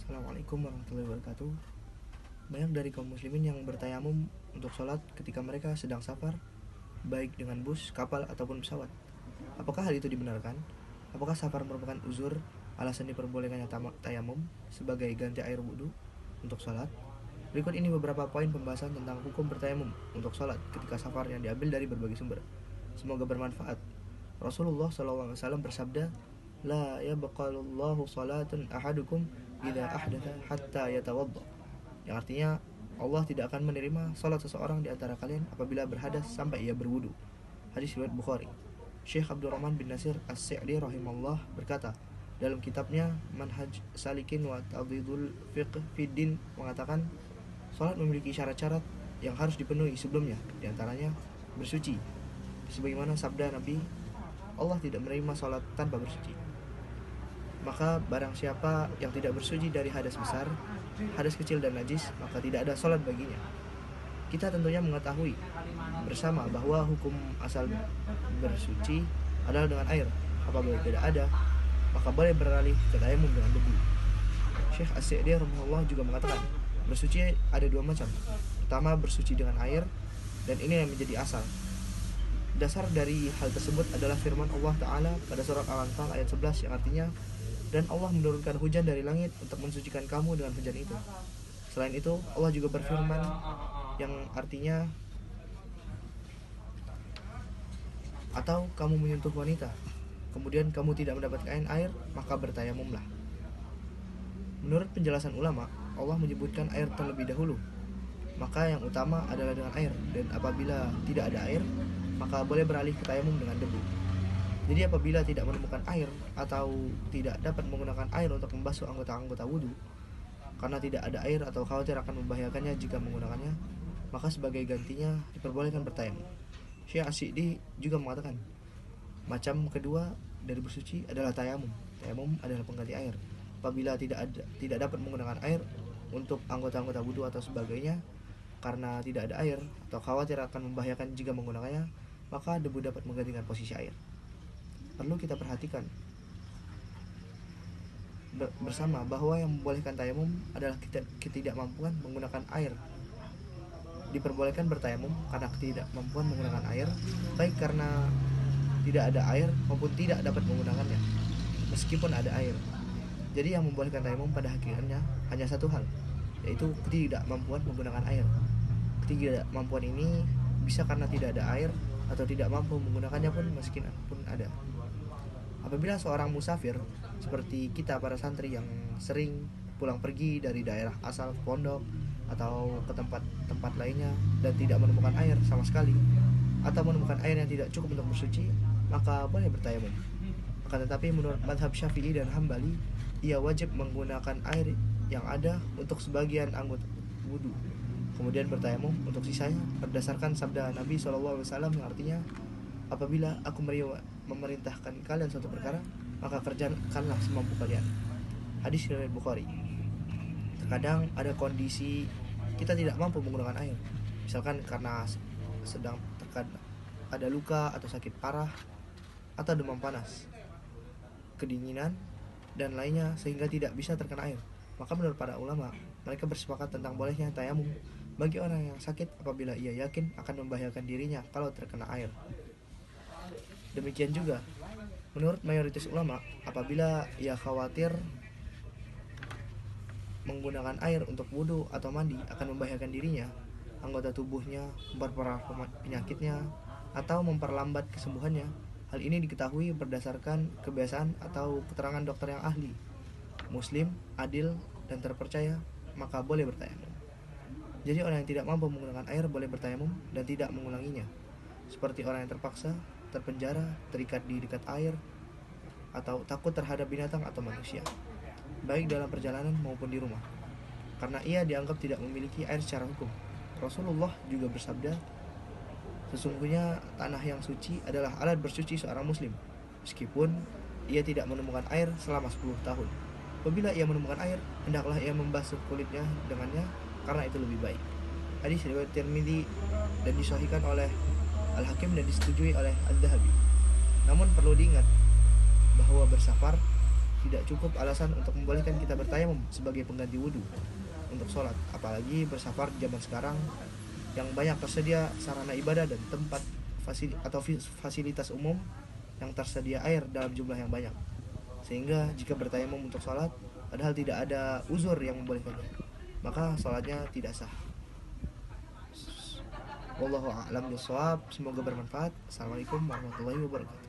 Assalamualaikum warahmatullahi wabarakatuh. Banyak dari kaum muslimin yang bertayamum untuk sholat ketika mereka sedang safar, baik dengan bus, kapal, ataupun pesawat. Apakah hal itu dibenarkan? Apakah safar merupakan uzur, alasan diperbolehkannya tayamum sebagai ganti air wudhu untuk sholat? Berikut ini beberapa poin pembahasan tentang hukum bertayamum untuk sholat ketika safar yang diambil dari berbagai sumber. Semoga bermanfaat. Rasulullah SAW bersabda, La yabqalullahu salatun ahadukum idza ahdatha hatta yatawadda. Yang artinya Allah tidak akan menerima salat seseorang di antara kalian apabila berhadas sampai ia berwudu. Hadis riwayat Bukhari. Syekh Abdurrahman bin Nasir As-Sa'di rahimahullah berkata dalam kitabnya Manhaj Salikin wa Tadhidul Fiqh fid Din mengatakan salat memiliki syarat-syarat yang harus dipenuhi sebelumnya, di antaranya bersuci. Sebagaimana sabda Nabi, Allah tidak menerima salat tanpa bersuci. Maka barang siapa yang tidak bersuci dari hadas besar, hadas kecil dan najis, maka tidak ada salat baginya. Kita tentunya mengetahui bersama bahwa hukum asal bersuci adalah dengan air. Apabila tidak ada, maka boleh beralih ke tayamum dengan debu. Syekh As-Sa'di rahimahullah juga mengatakan, bersuci ada dua macam. Pertama, bersuci dengan air, dan ini yang menjadi asal. Dasar dari hal tersebut adalah firman Allah Ta'ala pada surat Al-Anfal ayat 11 yang artinya, dan Allah menurunkan hujan dari langit untuk mensucikan kamu dengan hujan itu. Selain itu, Allah juga berfirman yang artinya, atau kamu menyentuh wanita, kemudian kamu tidak mendapatkan air, maka bertayamumlah. Menurut penjelasan ulama, Allah menyebutkan air terlebih dahulu, maka yang utama adalah dengan air, dan apabila tidak ada air, maka boleh beralih ke tayamum dengan debu. Jadi apabila tidak menemukan air atau tidak dapat menggunakan air untuk membasuh anggota-anggota wudhu karena tidak ada air atau khawatir akan membahayakannya jika menggunakannya, maka sebagai gantinya diperbolehkan bertayamum. Syekh As-Sa'di juga mengatakan, macam kedua dari bersuci adalah tayamum. Tayamum adalah pengganti air. Apabila tidak dapat menggunakan air untuk anggota-anggota wudhu atau sebagainya karena tidak ada air atau khawatir akan membahayakan jika menggunakannya, maka debu dapat menggantikan posisi air. Perlu kita perhatikan bersama bahwa yang membolehkan tayamum adalah ketidakmampuan menggunakan air. Diperbolehkan bertayamum karena ketidakmampuan menggunakan air, baik karena tidak ada air maupun tidak dapat menggunakannya meskipun ada air. Jadi yang membolehkan tayamum pada hakikatnya hanya satu hal, yaitu ketidakmampuan menggunakan air. Ketidakmampuan ini bisa karena tidak ada air atau tidak mampu menggunakannya pun meskipun ada. Apabila seorang musafir seperti kita para santri yang sering pulang pergi dari daerah asal ke pondok atau ke tempat-tempat lainnya dan tidak menemukan air sama sekali atau menemukan air yang tidak cukup untuk bersuci, maka boleh bertayamum. Akan tetapi menurut mazhab Syafi'i dan Hambali, ia wajib menggunakan air yang ada untuk sebagian anggota wudu, kemudian bertayamum untuk sisanya berdasarkan sabda Nabi SAW yang artinya, apabila aku memerintahkan kalian suatu perkara, maka kerjakanlah semampu kalian. Hadis riwayat Bukhari. Terkadang ada kondisi kita tidak mampu menggunakan air, misalkan karena sedang ada luka atau sakit parah atau demam panas, kedinginan dan lainnya sehingga tidak bisa terkena air. Maka menurut para ulama, mereka bersepakat tentang bolehnya tayamum bagi orang yang sakit apabila ia yakin akan membahayakan dirinya kalau terkena air. Demikian juga menurut mayoritas ulama, apabila ia khawatir menggunakan air untuk wudhu atau mandi akan membahayakan dirinya, anggota tubuhnya, memperparah penyakitnya, atau memperlambat kesembuhannya, hal ini diketahui berdasarkan kebiasaan atau keterangan dokter yang ahli, muslim, adil, dan terpercaya, maka boleh bertayamum. Jadi orang yang tidak mampu menggunakan air boleh bertayamum dan tidak mengulanginya, seperti orang yang terpaksa, terpenjara, terikat di dekat air, atau takut terhadap binatang atau manusia, baik dalam perjalanan maupun di rumah, karena ia dianggap tidak memiliki air secara hukum. Rasulullah juga bersabda, sesungguhnya tanah yang suci adalah alat bersuci seorang muslim, meskipun ia tidak menemukan air selama 10 tahun. Apabila ia menemukan air, hendaklah ia membasuh kulitnya dengannya, karena itu lebih baik. Hadis riwayat Tirmidzi dan disahihkan oleh Al-Hakim dan disetujui oleh Al-Dhahabi. Namun perlu diingat bahwa bersafar tidak cukup alasan untuk membolehkan kita bertayamum sebagai pengganti wudhu untuk sholat, apalagi bersafar di zaman sekarang yang banyak tersedia sarana ibadah dan tempat fasilitas umum yang tersedia air dalam jumlah yang banyak, sehingga jika bertayamum untuk sholat padahal tidak ada uzur yang membolehkannya, maka sholatnya tidak sah. Wallahu a'lam bishawab. Semoga bermanfaat. Assalamualaikum warahmatullahi wabarakatuh.